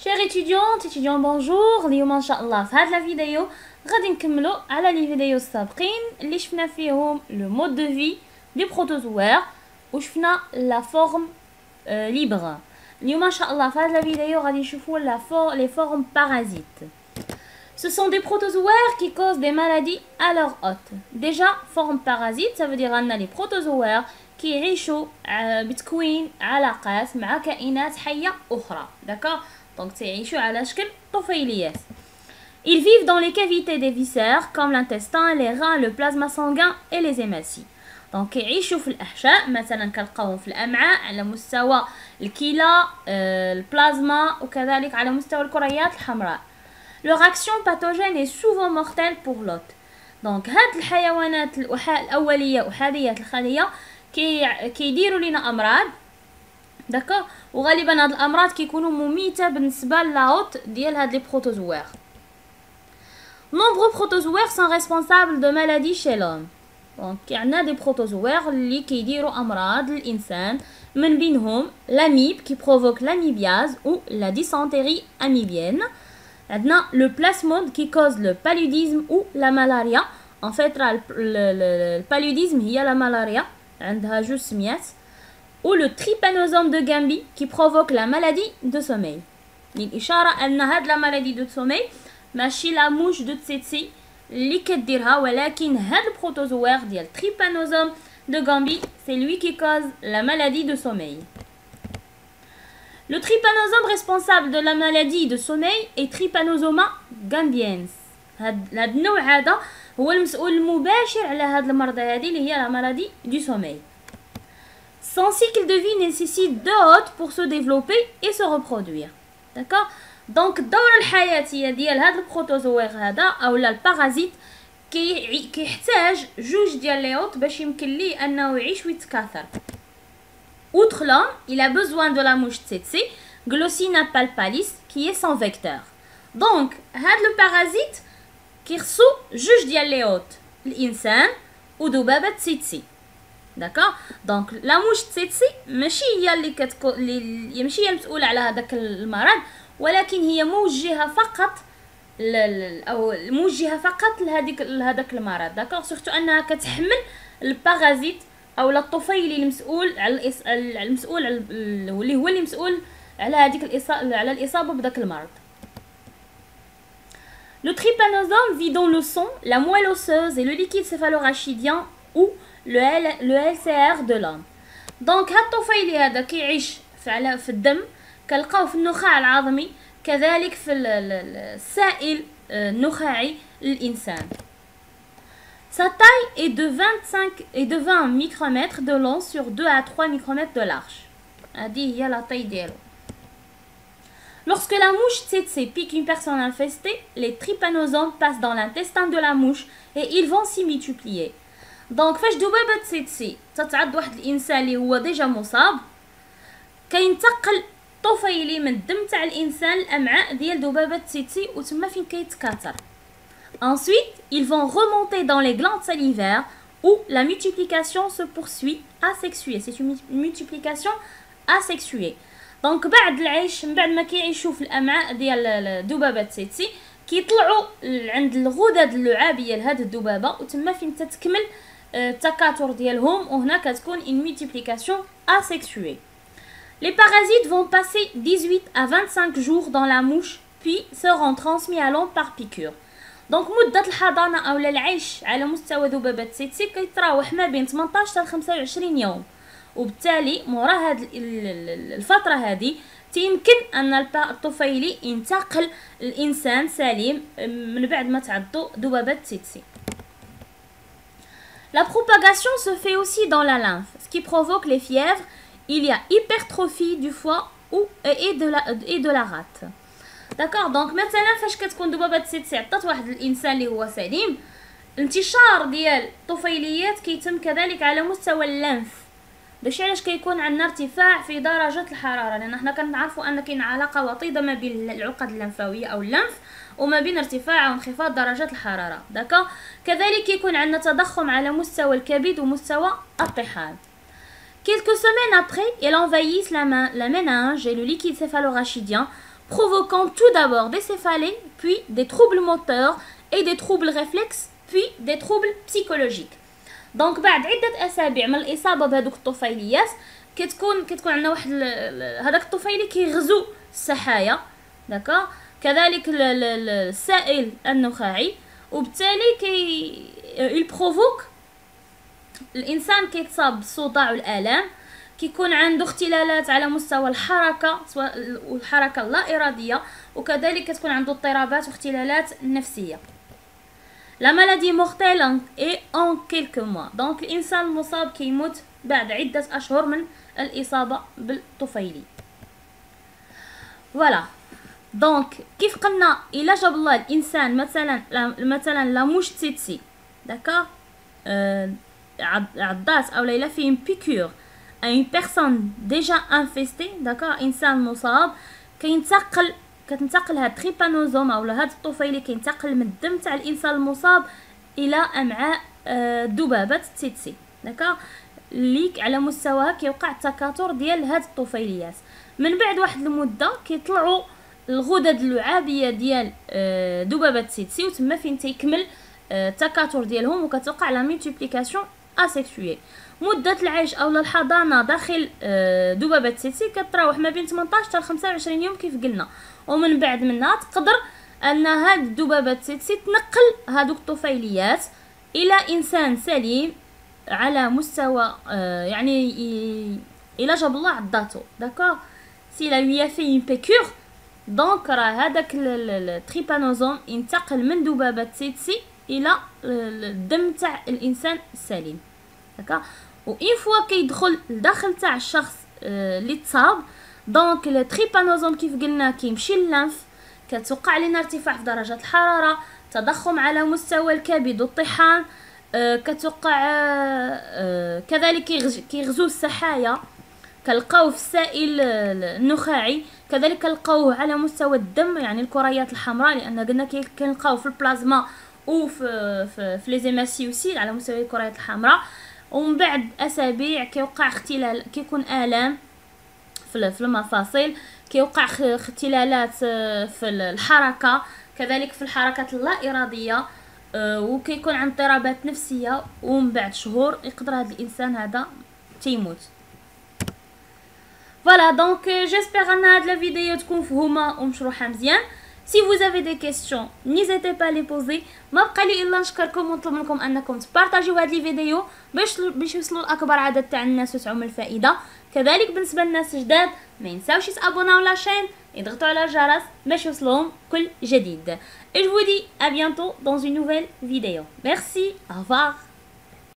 Chers étudiants, bonjour. اليوم ان شاء الله في هذا الفيديو غادي نكملوا على لي فيديو السابقين اللي شفنا فيهم لو مود دو في دي بروتوزوار وشفنا لا فورم ليبر. اليوم ان شاء الله في هذا الفيديو غادي نشوفوا les formes parasites. Ce sont des protozoaires qui causent des maladies à leur hôte. Déjà, forme parasite, ça veut dire أن les protozoaires qui يعيشوا بتكوين علاقات مع كائنات حية أخرى. D'accord? Donc, يعيشوا على شكل طفيليات. Ils vivent dans les cavités des viscères comme l'intestin, les reins, le plasma sanguin et les hématies. Donc يعيشوا في الأحشاء مثلا كنلقاوهم في الأمعاء على مستوى الكلى البلازما وكذلك على مستوى الكريات الحمراء. Leur action pathogène est souvent mortelle pour l'hôte. Donc هاد الحيوانات الأولية أحادية الخلية كيديروا لنا أمراض. داكوغ وغالبا هاد الأمراض كيكونوا مميتة بالنسبة للاهوت ديال هاد لي بروتوزوار. Nombreux protozoaires sont responsables de maladies chez l'homme. Donc عندنا des protozoaires اللي كيديروا أمراض للإنسان من بينهم l'amibe qui provoque l'amibiase ou la dysenterie amibienne. عندنا le plasmode qui cause le paludisme ou la malaria. En fait le paludisme هي la malaria عندها جوج سميات. Ou le trypanosome de Gambie qui provoque la maladie de sommeil. للإشارة أن هاد la maladie de sommeil ماشي لا موش دو تسيتسي اللي كديرها ولكن هاد البروتوزوار ديال trypanosome de Gambie c'est lui qui cause la maladie de sommeil. Le trypanosome responsable de la maladie de sommeil est Trypanosoma gambiense. هاد النوع هذا هو المسؤول المباشر على هاد المرضى هذه اللي هي la maladie du sommeil. Son cycle de vie nécessite 2 hôtes pour se développer et se reproduire. D'accord? Donc الدورة الحياتية ديال هاد البروتوزوار هذا اولا البارازيت كيحتاج جوج ديال لي هوت باش يمكن ليه انه يعيش ويتكاثر. Outre l'homme, il a besoin de la mouche tsetse, Glossina palpalis, qui est son vecteur. Donc, هاد le parasite كيرسو جوج ديال لي هوت الانسان ودبابة tsetse. D'accord? Donc la mouche tsetse ماشي هي اللي ماشي هي المسؤولة على هذاك المرض ولكن هي موجهة فقط او موجهة فقط لهذاك المرض. داكوغ سورتو انها كتحمل البارازيت او الطفيلي المسؤول على المسؤول اللي هو اللي مسؤول على هذيك على الاصابة بداك المرض. Le trypanosome vit dans le sang, la moelle osseuse et le liquide céphalorachidien ou le LCR de l'homme. Donc هاد الطفيلي هذا كيعيش في الدم كنلقاوه في النخاع العظمي كذلك في السائل النخاعي للإنسان. Sa taille est de 20 micromètres de long sur 2 à 3 micromètres de large. هذه هي la taille ديالو. Lorsque la mouche tsetse pique une personne infestée, les trypanosomes passent dans l'intestin de la mouche et ils vont s'y multiplier. Donc فاش ذبابة tsetse تتعض واحد الإنسان اللي هو ديجا مصاب كينتقل طفيلي من الدم تاع الانسان الامعاء ديال ذبابه tsetse وتما فين كيتكاثر. Ensuite, ils vont remonter dans les glandes salivaires où la multiplication se poursuit asexuée. C'est une multiplication asexuée. Donc بعد العيش من بعد ما كيعيشوا في الامعاء ديال ذبابه tsetse كيطلعوا عند الغدد اللعابيه لهاد الذبابه وتما فين تتكمل التكاثر ديالهم وهنا كتكون une multiplication asexuée. Les parasites vont passer 18 à 25 jours dans la mouche puis seront transmis à l'homme par piqûre. Donc مدة الحضانة أو العيش على مستوى ذبابة tsetse كيتراوح ما بين 18 حتى 25 يوم وبالتالي مورا هاد الفترة هذه تيمكن أن الطفيلي ينتقل الإنسان سليم من بعد ما تعضو ذبابة tsetse. La propagation se fait aussi dans la lymphe, ce qui provoque les fièvres. Il y a hypertrophie du foie et de la rate. D'accord? Donc مثلا فاش كتكون ذبابة tsetse عطات واحد الانسان اللي هو سليم الانتشار ديال الطفيليات كيتم كذلك على مستوى اللنف. داكشي علاش كيكون عندنا ارتفاع في درجة الحرارة لان حنا كنعرفوا ان كاين علاقة وطيدة ما بين العقد اللمفاوية او اللنف وما بين ارتفاع وانخفاض درجات الحرارة. داكوغ كذلك كيكون عندنا تضخم على مستوى الكبد ومستوى الطحال. Quelques semaines après, elles envahissent la méninge et le liquide céphalorachidien provoquant tout d'abord des céphalées, puis des troubles moteurs et des troubles réflexes, puis des troubles psychologiques. دونك بعد عده اسابيع من الاصابه بهذوك الطفيليات كتكون عندنا واحد هذاك الطفيلي كيغزو السحايا، داكا، كذلك السائل النخاعي، وبالتالي البروفوك الانسان كيتصاب بالصداع والالام، كيكون عنده اختلالات على مستوى الحركه سواء الحركه اللا اراديه، وكذلك كتكون عنده اضطرابات واختلالات نفسيه. La maladie mortelle est en quelques mois. Donc الإنسان المصاب كيموت بعد عدة أشهر من الإصابة بالطفيلي. فوالا. دونك كيف قلنا إلا جاب الله الإنسان مثلا لا موش تسيتسي، داكا، عضات أو إلا فيه بيكور أي بيرسون ديجا انفيستي، داكا، إنسان مصاب، كتنتقل هاد التريبانوزوم او هاد الطفيلي كينتقل من الدم تاع الانسان المصاب الى امعاء ذبابه التيتسي، داكا، اللي على مستواها كيوقع التكاثر ديال هاد الطفيليات. من بعد واحد المده كيطلعوا الغدد اللعابيه ديال ذبابه التيتسي، وتما فين تيكمل التكاثر ديالهم وكتوقع لا مولتيبليكاسيون اسيكسويل. مده العيش او الحضانه داخل ذبابه التيتسي كتراوح ما بين 18 حتى 25 يوم كيف قلنا، ومن بعد منها تقدر ان هاد الذبابه التيتسي تنقل هادوك الطفيليات الى انسان سليم على مستوى يعني الى جاب الله عضاتو، داكور، سي لا lui a fait une piqûre، دونك راه هذاك التريبانوزوم ينتقل من ذبابه التيتسي الى الدم تاع الانسان السليم، داكا، و اون فوا كيدخل لداخل تاع الشخص اللي تصاب، دونك التريبانوزوم كيف قلنا كيمشي لللنف، كتوقع لنا ارتفاع في درجه الحراره، تضخم على مستوى الكبد والطحال، كتوقع كذلك كيغزو السحايا، كنلقاوه في السائل النخاعي، كذلك كنلقاوه على مستوى الدم يعني الكريات الحمراء، لان قلنا كنلقاوه في البلازما في لي زيماسيوسيل على مستوى الكريات الحمراء. ومن بعد اسابيع كيوقع اختلال، كيكون الام في المفاصل، كيوقع اختلالات في الحركه، كذلك في الحركات اللا اراديه، وكيكون عند اضطرابات نفسيه، ومن بعد شهور يقدر هذا الانسان هذا تيموت. فوالا دونك جيسبر ان هاد لا فيديو تكون مفهومه ومشروحه مزيان. Si vous avez des questions, n'hésitez pas à les poser. ما بقى لي الا نشكركم ونطلب منكم انكم تبارطاجيو هاد لي فيديو باش يوصلوا لاكبر عدد تاع الناس وتعم الفائده. كذلك بالنسبه للناس جداد ما ينساوش يتابوناو لاشين، يضغطوا على الجرس باش يوصلهم كل جديد. Et je vous dis à bientôt dans une nouvelle vidéo. Merci, au revoir.